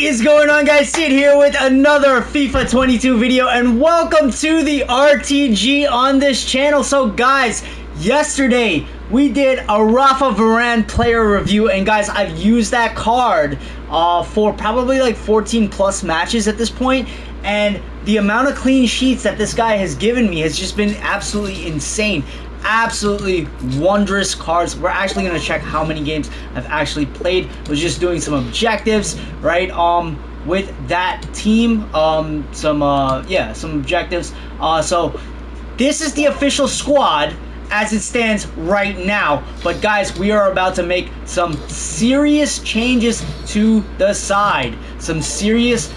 is going on, guys? Sid here with another FIFA 22 video, and welcome to the RTG on this channel. So guys, yesterday we did a Rafa Varane player review, and guys, I've used that card for probably like 14 plus matches at this point, and the amount of clean sheets that this guy has given me has just been absolutely insane. Absolutely wondrous cards. We're actually going to check how many games I've actually played. Was just doing some objectives, right, with that team, some objectives. So this is the official squad as it stands right now, but guys, we are about to make some serious changes to the side. Some serious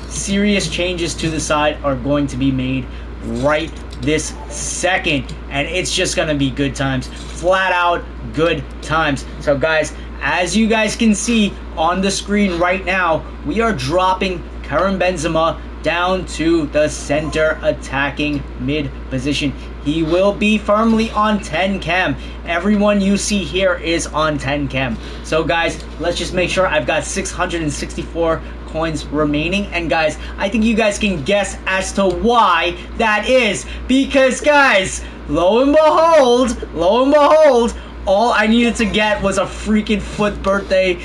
changes to the side are going to be made right this second, and it's just gonna be good times, flat out good times. So guys, as you guys can see on the screen right now, we are dropping Karim Benzema down to the center attacking mid position. He will be firmly on 10 cam. Everyone you see here is on 10 cam. So guys, let's just make sure. I've got 664 coins remaining, and guys, I think you guys can guess as to why that is, because guys, lo and behold, all I needed to get was a freaking FUT birthday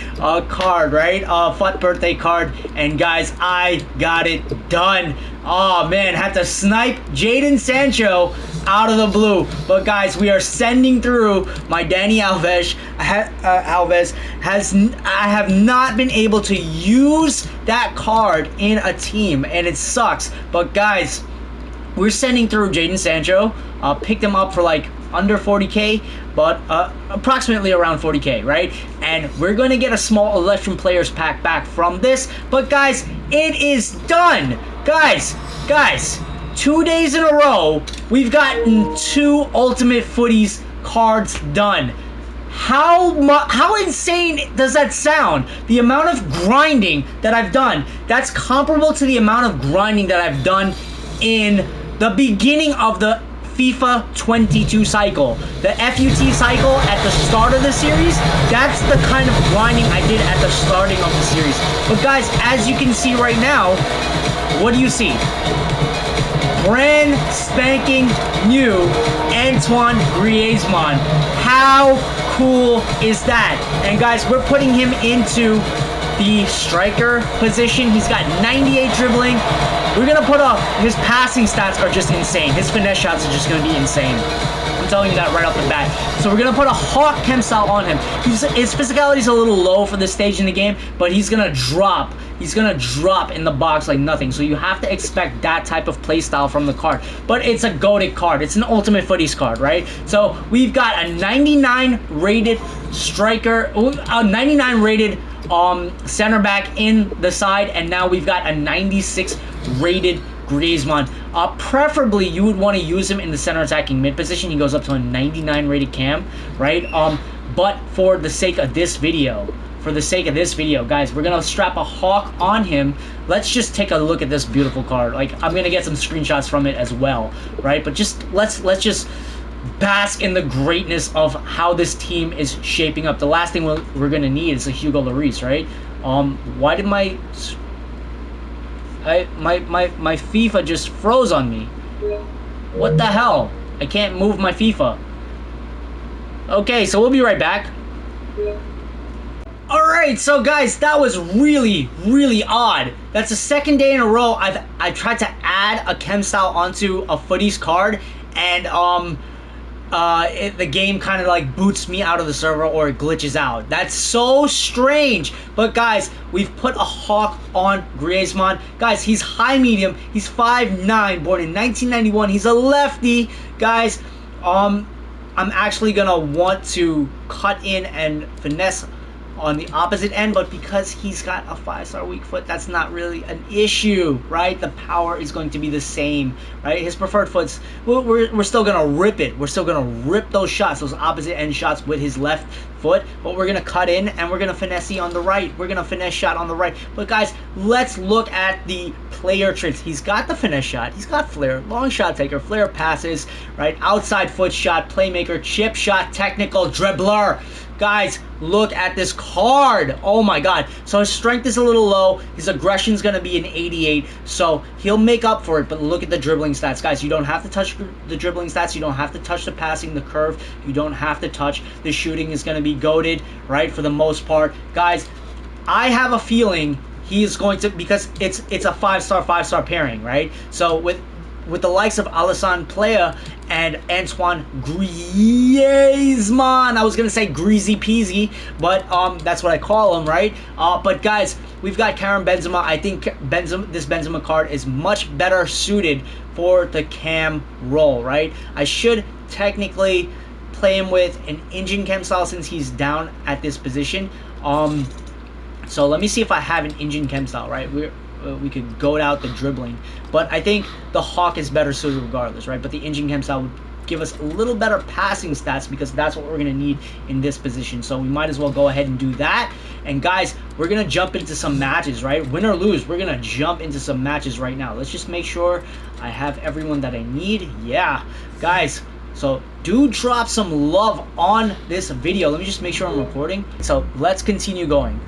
card, right? FUT birthday card, and guys, I got it done. Oh man, had to snipe Jadon Sancho out of the blue. But guys, we are sending through my Dani Alves. I have not been able to use that card in a team, and it sucks. But guys, we're sending through Jadon Sancho. Picked him up for like under 40k, but approximately around 40k, right? And we're going to get a small Electrum Players pack back from this. But guys, it is done. Guys, 2 days in a row, we've gotten 2 Ultimate Futties cards done. How insane does that sound? The amount of grinding that I've done, that's comparable to the amount of grinding that I've done in the beginning of the FIFA 22 cycle. The FUT cycle at the start of the series, that's the kind of grinding I did at the starting of the series. But guys, as you can see right now, what do you see? Brand spanking new Antoine Griezmann. How cool is that? And guys, we're putting him into the striker position. He's got 98 dribbling. We're gonna put his passing stats are just insane. His finesse shots are just gonna be insane. I'm telling you that right off the bat. So we're gonna put a Hawk chem style on him. His physicality is a little low for this stage in the game, but he's gonna drop. He's gonna drop in the box like nothing. So you have to expect that type of play style from the card. But it's a goated card. It's an Ultimate Futties card, right? So we've got a 99 rated striker, a 99 rated center back in the side, and now we've got a 96 rated Griezmann. Preferably you would want to use him in the center attacking mid position. He goes up to a 99 rated cam, right? But for the sake of this video, guys, we're gonna strap a Hawk on him. Let's just take a look at this beautiful card. Like, I'm gonna get some screenshots from it as well, right? But just let's just bask in the greatness of how this team is shaping up. The last thing we're gonna need is a Hugo Lloris, right? Why did my FIFA just froze on me? What the hell? I can't move my FIFA. Okay, so we'll be right back. Alright, so guys, that was really odd. That's the second day in a row I tried to add a chem style onto a Futties card, and the game kind of like boots me out of the server, or it glitches out. That's so strange. But guys, we've put a Hawk on Griezmann. Guys, he's high medium. He's 5'9", born in 1991. He's a lefty. Guys, I'm actually gonna want to cut in and finesse on the opposite end, but because he's got a 5-star weak foot, that's not really an issue, right? The power is going to be the same, right? His preferred foots, we're still gonna rip it. We're still gonna rip those shots, those opposite end shots with his left foot, but we're gonna cut in and we're gonna finesse on the right. We're gonna finesse shot on the right. But guys, let's look at the player traits. He's got the finesse shot, he's got flair, long shot taker, flair passes, right? Outside foot shot, playmaker, chip shot, technical dribbler. Guys, look at this card. Oh my god. So his strength is a little low. His aggression is going to be an 88. So he'll make up for it. But look at the dribbling stats. Guys, you don't have to touch the dribbling stats. You don't have to touch the passing, the curve. You don't have to touch. The shooting is going to be goated, right, for the most part. Guys, I have a feeling he's going to, because it's a 5-star pairing, right? So with the likes of Alassane Playa and Antoine Griezmann. I was going to say Greasy Peasy, but that's what I call him, right? But guys, we've got Karim Benzema. I think this Benzema card is much better suited for the cam role, right? I should technically play him with an engine cam style since he's down at this position. So let me see if I have an engine chem style, right? We could goat out the dribbling, but I think the Hawk is better suited regardless, right? But the engine chem style would give us a little better passing stats because that's what we're going to need in this position. So we might as well go ahead and do that. And guys, we're going to jump into some matches, right? Win or lose, we're going to jump into some matches right now. Let's just make sure I have everyone that I need. Yeah, guys. So do drop some love on this video. Let me just make sure I'm recording. So let's continue going.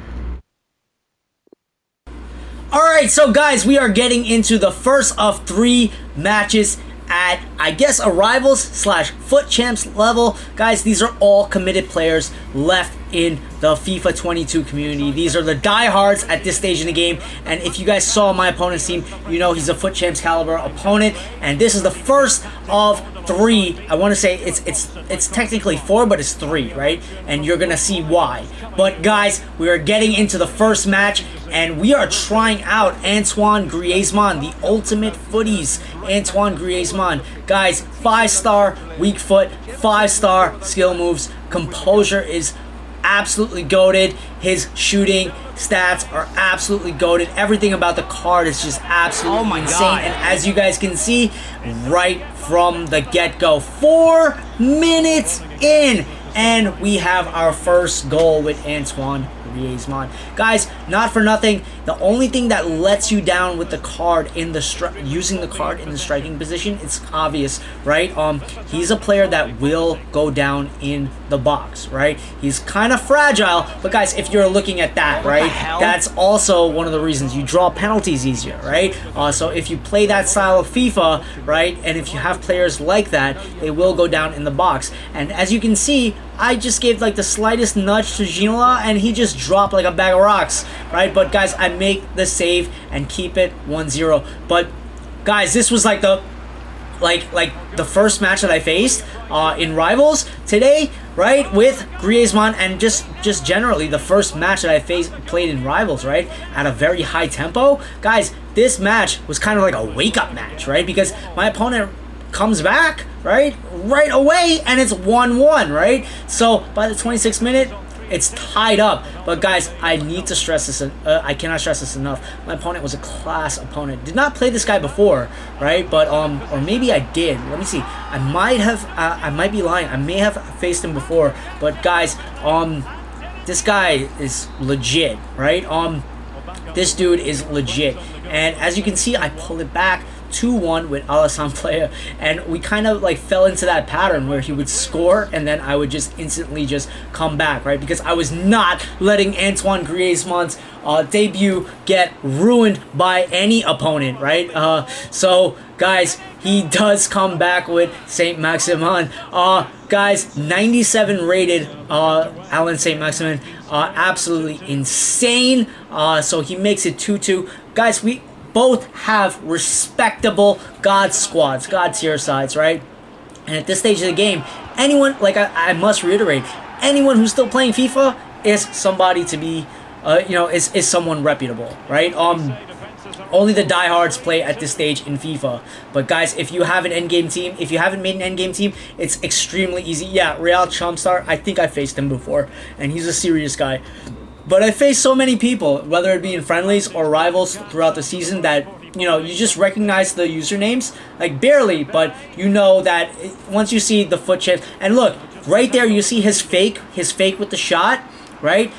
Alright, so guys, we are getting into the first of 3 matches at, I guess, a rivals slash foot champs level. Guys, these are all committed players left in the FIFA 22 community. These are the diehards at this stage in the game, and if you guys saw my opponent's team, you know he's a foot champs caliber opponent, and this is the first of 3. I want to say it's technically 4, but it's 3, right? And you're gonna see why. But guys, we are getting into the first match, and we are trying out Antoine Griezmann, the ultimate footies. Antoine Griezmann, guys, 5-star weak foot, 5-star skill moves, composure is absolutely goated. His shooting stats are absolutely goated. Everything about the card is just absolutely insane. And as you guys can see, right from the get-go, 4 minutes in, and we have our first goal with Antoine Griezmann. Guys, not for nothing, the only thing that lets you down with the card in the using the card in the striking position, it's obvious, right? He's a player that will go down in the box, right? He's kind of fragile, but guys, if you're looking at that, right, that's also one of the reasons you draw penalties easier, right? So if you play that style of FIFA, right, and if you have players like that, they will go down in the box. And as you can see, I just gave like the slightest nudge to Ginola and he just dropped like a bag of rocks, right? But guys, I make the save and keep it 1-0. But guys, this was like the first match that I faced in Rivals today, right, with Griezmann, and just generally the first match that I played in Rivals, right, at a very high tempo. Guys, this match was kind of like a wake-up match, right, because my opponent comes back, right away, and it's 1-1, right? So by the 26th minute, it's tied up. But guys, I need to stress this. I cannot stress this enough. My opponent was a class opponent. Did not play this guy before, right? But or maybe I did. Let me see. I might have. I might be lying. I may have faced him before. But guys, this guy is legit, right? This dude is legit. And as you can see, I pull it back 2-1 with Alassane Playa, and we kind of like fell into that pattern where he would score and then I would just instantly just come back, right? Because I was not letting Antoine Griezmann's debut get ruined by any opponent, right? So guys, he does come back with Saint-Maximin. Guys, 97 rated Alan Saint-Maximin, absolutely insane. So he makes it 2-2. Guys, we both have respectable God squads, God tier sides, right? And at this stage of the game, anyone, like I must reiterate, anyone who's still playing FIFA is somebody to be, is someone reputable, right? Only the diehards play at this stage in FIFA. But guys, if you have an endgame team, if you haven't made an endgame team, it's extremely easy. Yeah, Real Chumpstar, I think I faced him before, and he's a serious guy. But I faced so many people, whether it be in friendlies or rivals throughout the season, that, you know, you just recognize the usernames, like barely, but you know that once you see the foot chips, and look, right there you see his fake with the shot, right?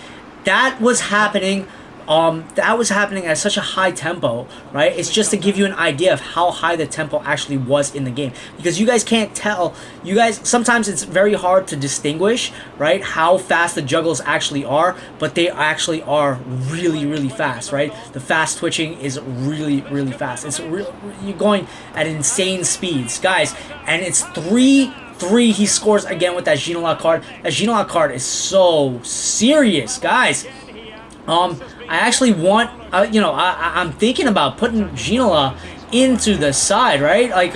That was happening that was happening at such a high tempo, right? It's just to give you an idea of how high the tempo actually was in the game, because you guys can't tell. You guys, sometimes it's very hard to distinguish, right, how fast the juggles actually are, but they actually are really, really fast, right? The fast twitching is really, really fast. You're going at insane speeds, guys, and it's 3-3. He scores again with that Ginola card. That Ginola card is so serious, guys. I actually want, I'm thinking about putting Ginola into the side, right? Like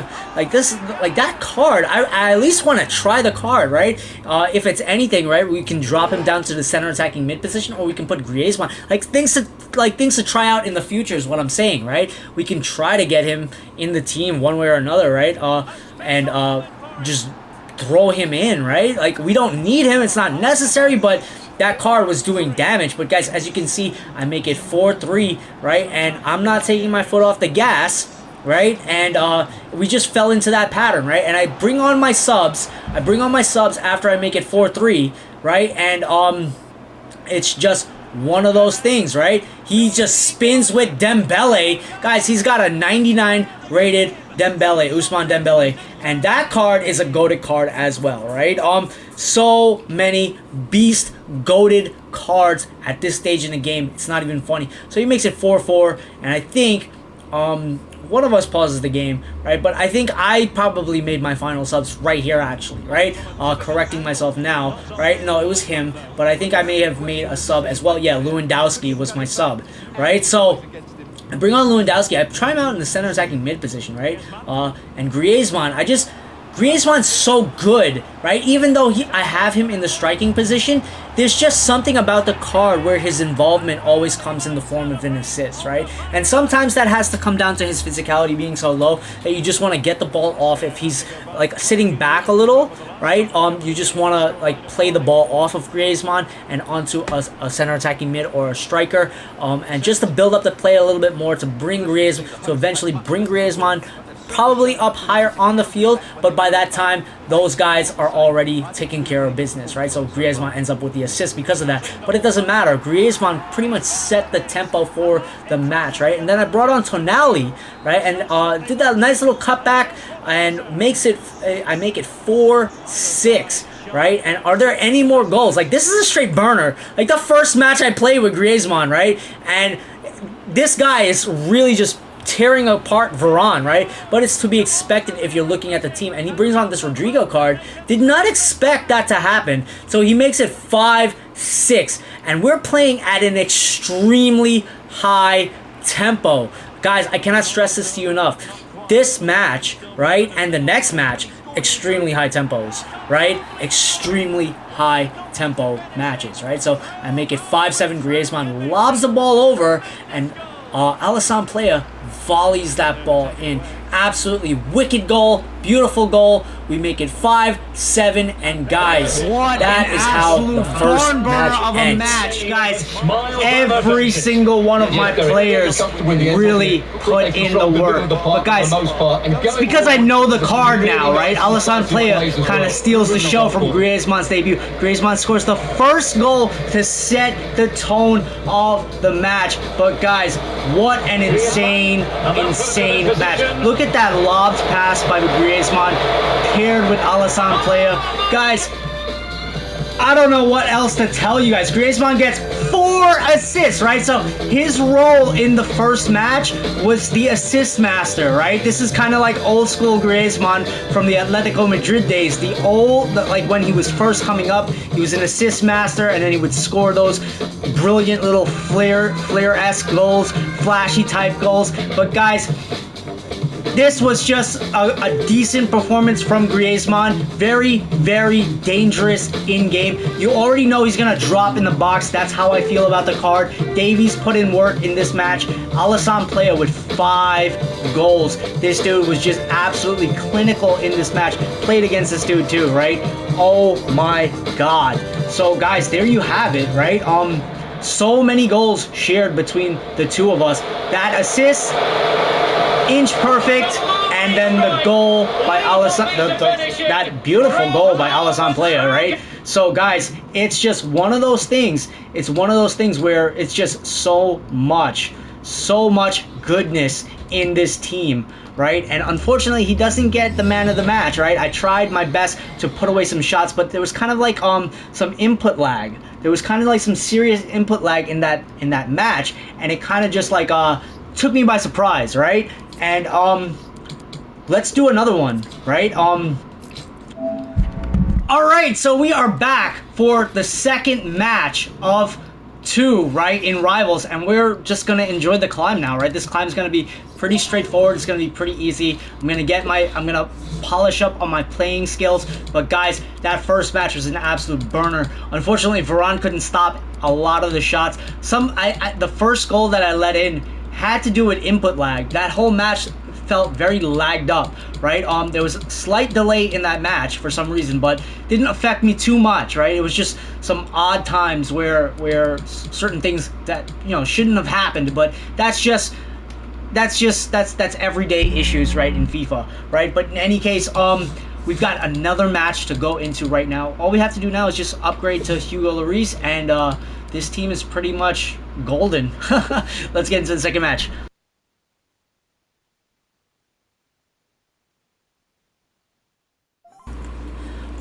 that card. I at least want to try the card, right? If it's anything, right, we can drop him down to the center attacking mid position, or we can put Griezmann. Things to try out in the future is what I'm saying, right? We can try to get him in the team one way or another, right? And just throw him in, right? We don't need him. It's not necessary, but that card was doing damage. But guys, as you can see, I make it 4-3, right? And I'm not taking my foot off the gas, right? And we just fell into that pattern, right? And I bring on my subs. After I make it 4-3, right? And it's just one of those things, right? He just spins with Dembele. Guys, he's got a 99 rated Dembele, Ousmane Dembele, and that card is a goated card as well, right? So many beast goated cards at this stage in the game. It's not even funny. So he makes it 4-4, and I think one of us pauses the game, right? But I think I probably made my final subs right here, actually, right? Correcting myself now, right? No, it was him, but I think I may have made a sub as well. Yeah, Lewandowski was my sub, right? So I bring on Lewandowski. I try him out in the center attacking mid position, right? And Griezmann, Griezmann's so good, right? Even though I have him in the striking position, there's just something about the card where his involvement always comes in the form of an assist, right? And sometimes that has to come down to his physicality being so low that you just want to get the ball off if he's sitting back a little, right? You just want to play the ball off of Griezmann and onto a center attacking mid or a striker, and just to build up the play a little bit more to eventually bring Griezmann probably up higher on the field, but by that time those guys are already taking care of business, right? So Griezmann ends up with the assist because of that, but it doesn't matter. Griezmann pretty much set the tempo for the match, right? And then I brought on Tonali, right, and did that nice little cutback and I make it 4-6. Right? And are there any more goals? This is a straight burner. The first match I played with Griezmann, right? And this guy is really just tearing apart Varane, right? But it's to be expected if you're looking at the team. And he brings on this Rodrigo card. Did not expect that to happen. So he makes it 5-6. And we're playing at an extremely high tempo. Guys, I cannot stress this to you enough. This match, right, and the next match, extremely high tempos, right? Extremely high tempo matches, right? So I make it 5-7. Griezmann lobs the ball over, and Alassane Playa volleys that ball in. Absolutely wicked goal, beautiful goal. We make it 5-7, and guys, that is how the first match ends. Guys, every single one of my players really put in the work. But guys, it's because I know the card now, right? Alassane Playa kind of steals the show from Griezmann's debut. Griezmann scores the first goal to set the tone of the match. But guys, what an insane match. Look at that lobbed pass by Griezmann paired with Alassane Playa. Guys, I don't know what else to tell you guys. Griezmann gets 4 assists, right? So his role in the first match was the assist master, right? This is kind of like old school Griezmann from the Atletico Madrid days. When he was first coming up, he was an assist master, and then he would score those brilliant little flair-esque goals, flashy type goals. But guys, this was just a decent performance from Griezmann. Very, very dangerous in-game. You already know he's going to drop in the box. That's how I feel about the card. Davies put in work in this match. Alassane Playa with 5 goals. This dude was just absolutely clinical in this match. Played against this dude too, right? Oh my god. So guys, there you have it, right? So many goals shared between the two of us. That assist, inch perfect, and then the goal by that beautiful goal by Alassane Playa, right? So guys, it's just one of those things. It's one of those things where it's just so much goodness in this team, right? And unfortunately, he doesn't get the man of the match, right? I tried my best to put away some shots, but there was kind of like some input lag. There was kind of like some serious input lag in that match, and it kind of just like took me by surprise, right? And let's do another one, right? All right, so we are back for the second match of 2, right, in Rivals, and we're just gonna enjoy the climb now, right? This climb is gonna be pretty straightforward. It's gonna be pretty easy. I'm gonna polish up on my playing skills. But guys, that first match was an absolute burner. Unfortunately, Varane couldn't stop a lot of the shots. The first goal that I let in had to do with input lag. That whole match felt very lagged up, right? There was a slight delay in that match for some reason, but didn't affect me too much, right? It was just some odd times where certain things that, you know, shouldn't have happened, but that's everyday issues, right, in FIFA, right? But in any case, we've got another match to go into right now. All we have to do now is just upgrade to Hugo Lloris, and this team is pretty much golden. Let's get into the second match.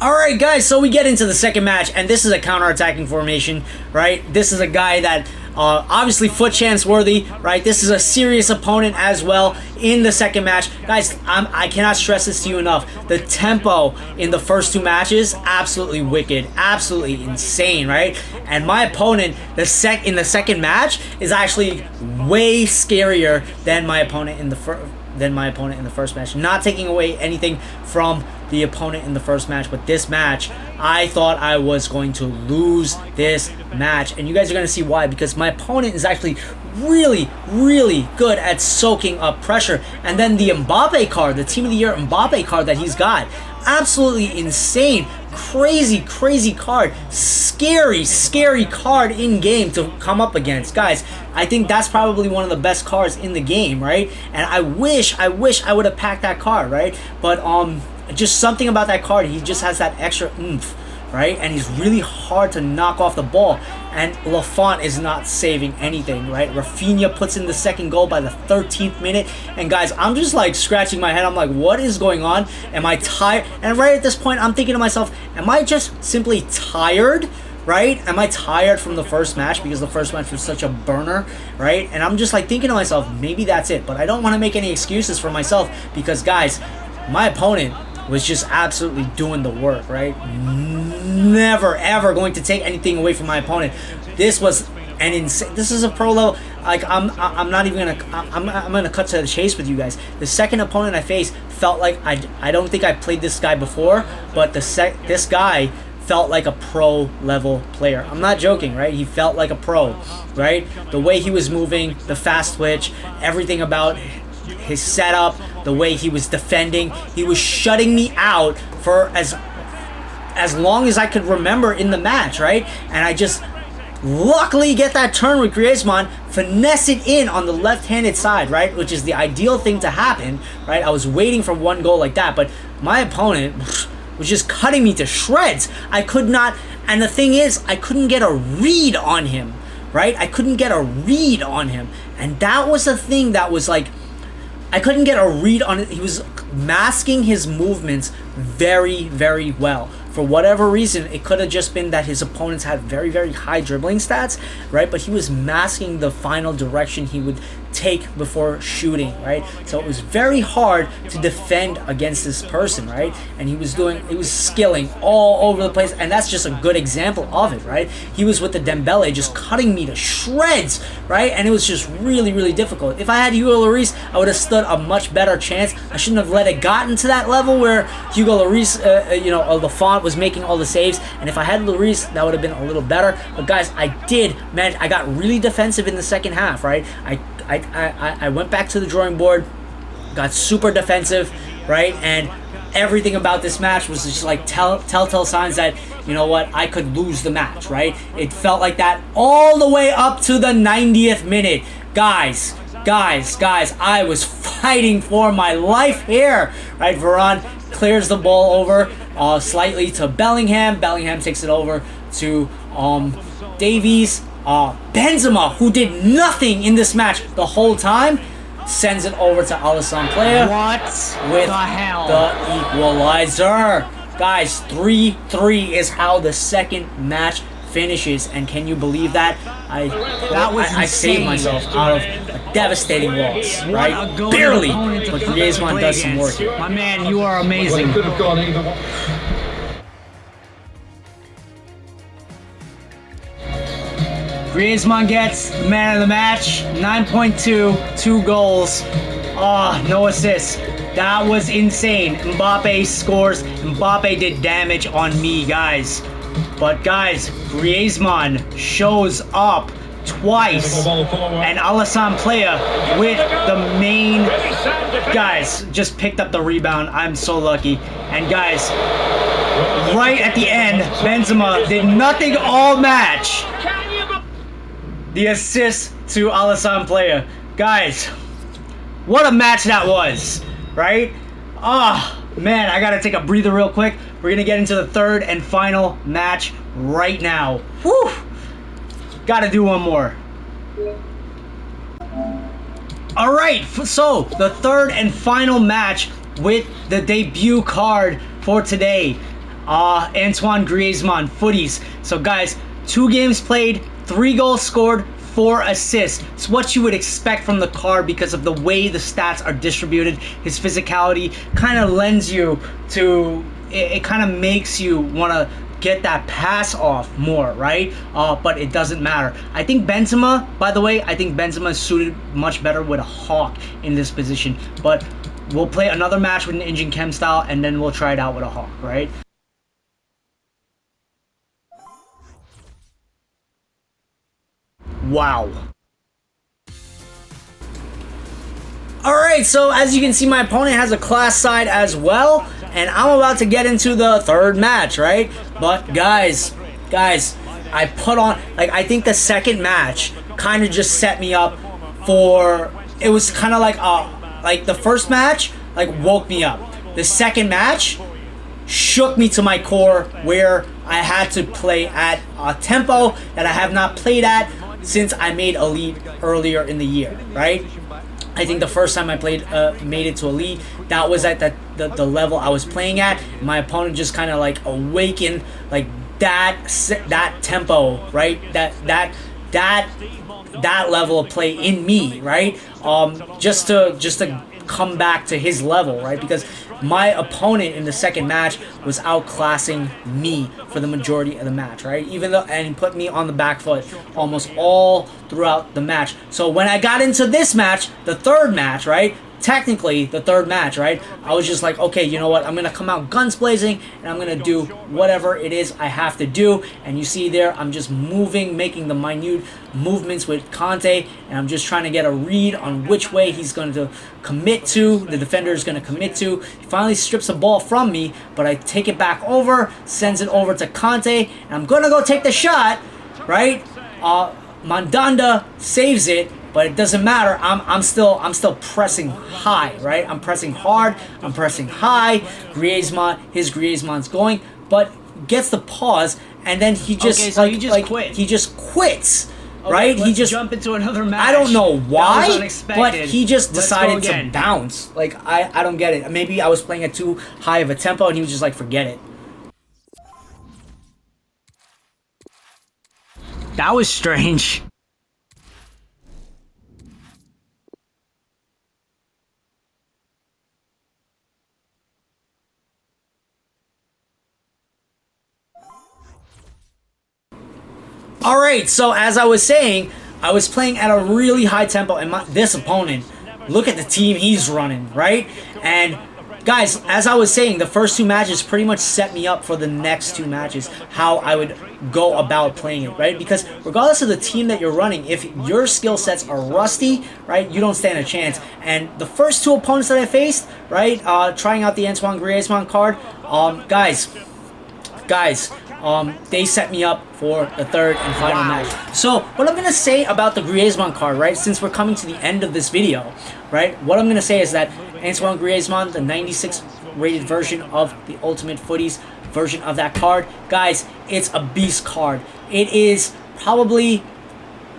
Alright guys, so we get into the second match, and this is a counter-attacking formation, right? This is a guy that obviously foot chance worthy, right? This is a serious opponent as well in the second match. Guys, I cannot stress this to you enough. The tempo in the first 2 matches, absolutely wicked, absolutely insane, right? And my opponent in the second match is actually way scarier than my opponent in the first match. Not taking away anything from the opponent in the first match, but this match, I thought I was going to lose this match, and you guys are going to see why, because my opponent is actually really good at soaking up pressure. And then the Mbappe card, the Team of the Year Mbappe card that he's got, absolutely insane, crazy card, scary card in game to come up against. Guys, I think that's probably one of the best cards in the game, right? And I wish I would have packed that card, right? But just something about that card, he just has that extra oomph, right? And he's really hard to knock off the ball. And Lafont is not saving anything, right? Rafinha puts in the second goal by the 13th minute. And guys, I'm just like scratching my head. I'm like, what is going on? Am I tired? And right at this point, I'm thinking to myself, am I just simply tired? Right? Am I tired from the first match because the first match was such a burner, right? And I'm just like thinking to myself, maybe that's it. But I don't want to make any excuses for myself because, guys, my opponent was just absolutely doing the work, right? Never ever going to take anything away from my opponent. This was an insane. This is a pro level. Like I'm not even gonna. I'm gonna cut to the chase with you guys. The second opponent I faced felt like I don't think I played this guy before, but this guy felt like a pro level player. I'm not joking, right? He felt like a pro, right? The way he was moving, the fast twitch, everything about his setup, the way he was defending, he was shutting me out for as long as I could remember in the match, right? And I just luckily get that turn with Griezmann, finesse it in on the left-handed side, right? Which is the ideal thing to happen, right? I was waiting for one goal like that, but my opponent was just cutting me to shreds. I could not, and the thing is, I couldn't get a read on him, right? I couldn't get a read on him. And that was the thing that was like, I couldn't get a read on it. He was masking his movements very well. For whatever reason, it could have just been that his opponents had very high dribbling stats, right? But he was masking the final direction he would take before shooting, right? So it was very hard to defend against this person, right? And he was skilling all over the place, and that's just a good example of it, right? He was with the Dembele just cutting me to shreds, right? And it was just really difficult. If I had Hugo Lloris, I would have stood a much better chance. I shouldn't have let it gotten to that level where Hugo Lloris, Lafont was making all the saves, and if I had Lloris, that would have been a little better. But guys, I got really defensive in the second half, right? I went back to the drawing board, got super defensive, right? And everything about this match was just like telltale signs that, you know what, I could lose the match, right? It felt like that all the way up to the 90th minute. Guys, I was fighting for my life here, right? Varane clears the ball over. slightly to Bellingham. Bellingham takes it over to Davies. Benzema, who did nothing in this match the whole time, sends it over to Alassane Player. What with the hell? The equalizer. Guys, 3-3 is how the second match finishes, and can you believe that? I saved myself out of a devastating loss, right? Barely, but Griezmann does some work here. My man, you are amazing. Could have gone either way. Griezmann gets the man of the match, 9.2, 2 goals, no assists. That was insane. Mbappe scores. Mbappe did damage on me, guys. But guys, Griezmann shows up twice, and Alassane Player with the main. Guys, just picked up the rebound. I'm so lucky. And guys, right at the end, Benzema did nothing all match. The assist to Alassane Player. Guys, what a match that was, right? Man, I gotta take a breather real quick. We're gonna get into the third and final match right now. Whew! Gotta do one more. Alright, so the third and final match with the debut card for today. Antoine Griezmann, Futties. So guys, 2 games played, 3 goals scored, 4 assists. It's what you would expect from the card because of the way the stats are distributed. His physicality kind of lends you to, it kind of makes you want to get that pass off more, right? But it doesn't matter. I think Benzema, by the way, I think Benzema is suited much better with a hawk in this position. But we'll play another match with an engine chem style, and then we'll try it out with a hawk, right? Wow. Alright, so as you can see, my opponent has a class side as well, and I'm about to get into the third match, right? But guys, I put on, like, I think the second match kind of just set me up for, it was kind of like the first match, like, woke me up. The second match shook me to my core, where I had to play at a tempo that I have not played at since I made Elite earlier in the year, right? I think the first time I played, made it to Elite, that was at the level I was playing at. My opponent just kind of like awakened like that tempo, right? That level of play in me, right? Just to come back to his level, right? Because my opponent in the second match was outclassing me for the majority of the match, right? And he put me on the back foot almost all throughout the match. So when I got into this match, the third match, right? Technically, the third match, right? I was just like, okay, you know what? I'm going to come out guns blazing, and I'm going to do whatever it is I have to do. And you see there, I'm just making the minute movements with Conte, and I'm just trying to get a read on which way he's going to commit to, the defender is going to commit to. He finally strips the ball from me, but I take it back over, sends it over to Conte, and I'm going to go take the shot, right? Mandanda saves it. But it doesn't matter. I'm still pressing high, right? I'm pressing hard. I'm pressing high. Griezmann's going, but gets the pause, and then he just quit. He just quits, okay, right? He just jump into another match. I don't know why, but he just Let's decided to bounce. Like I don't get it. Maybe I was playing at too high of a tempo, and he was just like, forget it. That was strange. Alright, so as I was saying, I was playing at a really high tempo, and this opponent, look at the team he's running, right? And guys, as I was saying, the first 2 matches pretty much set me up for the next 2 matches, how I would go about playing it, right? Because regardless of the team that you're running, if your skill sets are rusty, right, you don't stand a chance. And the first 2 opponents that I faced, right, trying out the Antoine Griezmann card, guys, they set me up for the third and final match. So what I'm gonna say about the Griezmann card, right? Since we're coming to the end of this video, right? What I'm gonna say is that Antoine Griezmann, the 96 rated version of the Ultimate Futties version of that card, guys, it's a beast card. It is probably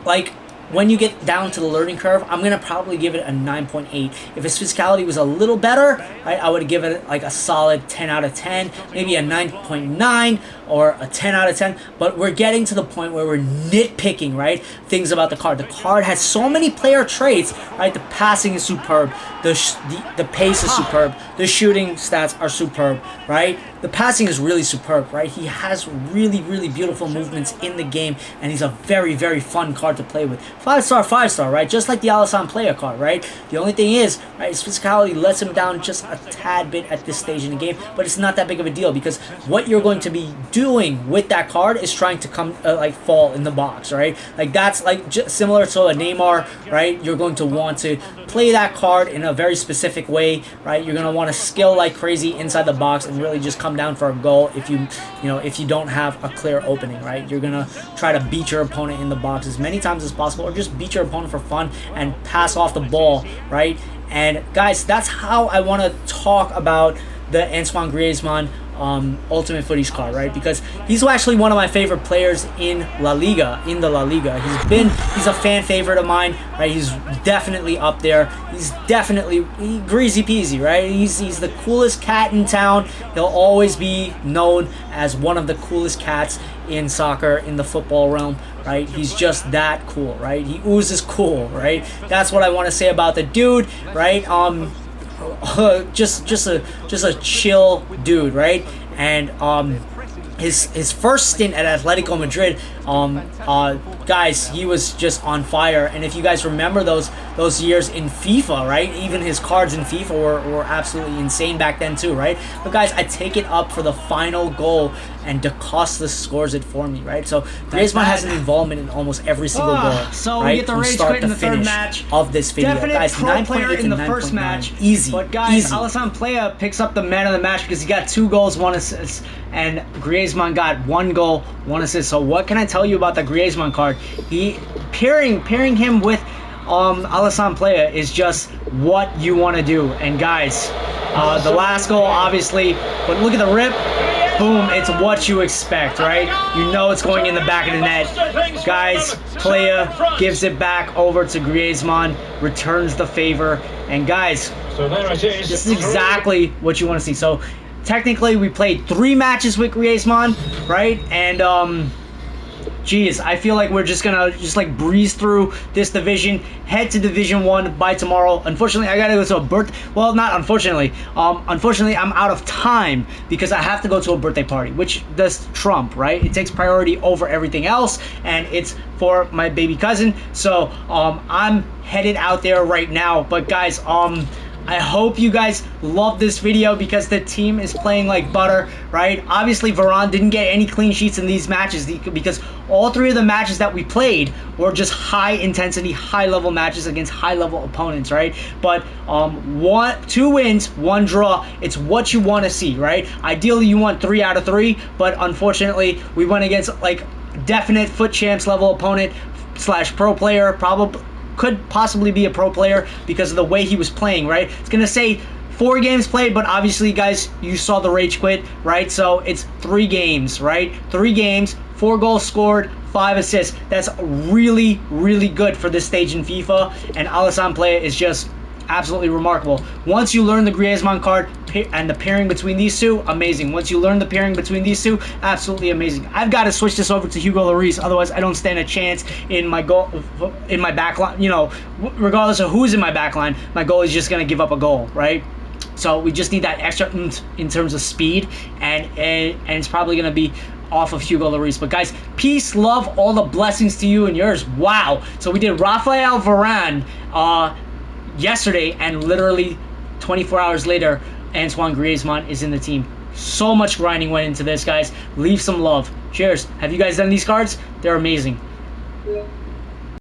like, when you get down to the learning curve, I'm going to probably give it a 9.8. If his physicality was a little better, right, I would give it like a solid 10 out of 10, maybe a 9.9 or a 10 out of 10. But we're getting to the point where we're nitpicking, right, things about the card. The card has so many player traits, right? The passing is superb. The pace is superb. The shooting stats are superb, right? The passing is really superb, right? He has really, really beautiful movements in the game, and he's a very, very fun card to play with. 5-star, 5-star, right? Just like the Alisson player card, right? The only thing is, right, his physicality lets him down just a tad bit at this stage in the game, but it's not that big of a deal, because what you're going to be doing with that card is trying to come, like, fall in the box, right? Like, that's, like, similar to a Neymar, right? You're going to want to play that card in a very specific way, right? You're going to want to skill like crazy inside the box and really just come down for a goal if you don't have a clear opening, right? You're gonna try to beat your opponent in the box as many times as possible, or just beat your opponent for fun and pass off the ball, right? And guys, that's how I want to talk about the Antoine Griezmann Ultimate Futties card, right? Because he's actually one of my favorite players in La Liga, he's a fan favorite of mine, right? He's definitely up there. He's definitely greasy peasy, right? He's the coolest cat in town. He'll always be known as one of the coolest cats in soccer, in the football realm, right? He's just that cool, right? He oozes cool, right? That's what I want to say about the dude, right? Just a chill dude, right? And his first stint at Atletico Madrid, guys, he was just on fire. And if you guys remember those years in FIFA, right? Even his cards in FIFA were absolutely insane back then too, right? But guys, I take it up for the final goal, and DaCosta scores it for me, right? So Griezmann has an involvement in almost every single goal, so right? we get the rage quit in the third match of this video, Definite guys. pro 9.8 player to in the 9.9. first match, Easy, but guys, easy. Alisson Player picks up the man of the match because he got 2 goals, 1 assist, and Griezmann got 1 goal, 1 assist. So what can I tell you about the Griezmann card? He pairing him with Alisson Player is just what you want to do. And guys, the last goal, obviously, but look at the rip. Boom, it's what you expect, right? You know it's going in the back of the net. Guys, Player gives it back over to Griezmann, returns the favor, and guys, this is exactly what you want to see. So technically we played 3 matches with Griezmann, right? And geez, I feel like we're just gonna like breeze through this division, head to Division 1 by tomorrow. Unfortunately, I gotta go to a birthday. Well, not unfortunately. Unfortunately, I'm out of time because I have to go to a birthday party, which does trump, right? It takes priority over everything else, and it's for my baby cousin. So I'm headed out there right now. But guys, I hope you guys love this video because the team is playing like butter, right? Obviously, Varane didn't get any clean sheets in these matches because all 3 of the matches that we played were just high intensity, high level matches against high level opponents, right? But 2 wins, 1 draw. It's what you want to see, right? Ideally, you want 3 out of 3, but unfortunately, we went against like definite foot champs level opponent / pro player, probably. Could possibly be a pro player because of the way he was playing, right? It's gonna say 4 games played, but obviously, guys, you saw the rage quit, right? So it's 3 games, right? 3 games, 4 goals scored, 5 assists. That's really, really good for this stage in FIFA, and Alisson Player is just absolutely remarkable. Once you learn the Griezmann card and the pairing between these 2, amazing. Once you learn the pairing between these 2, absolutely amazing. I've got to switch this over to Hugo Lloris, otherwise I don't stand a chance in my goal, in my back line. You know, regardless of who's in my back line, my goal is just gonna give up a goal, right? So we just need that extra in terms of speed, and it's probably gonna be off of Hugo Lloris. But guys, peace, love, all the blessings to you and yours. Wow. So we did Raphael Varane yesterday, and literally 24 hours later, Antoine Griezmann is in the team. So much grinding went into this, guys. Leave some love. Cheers. Have you guys done these cards? They're amazing.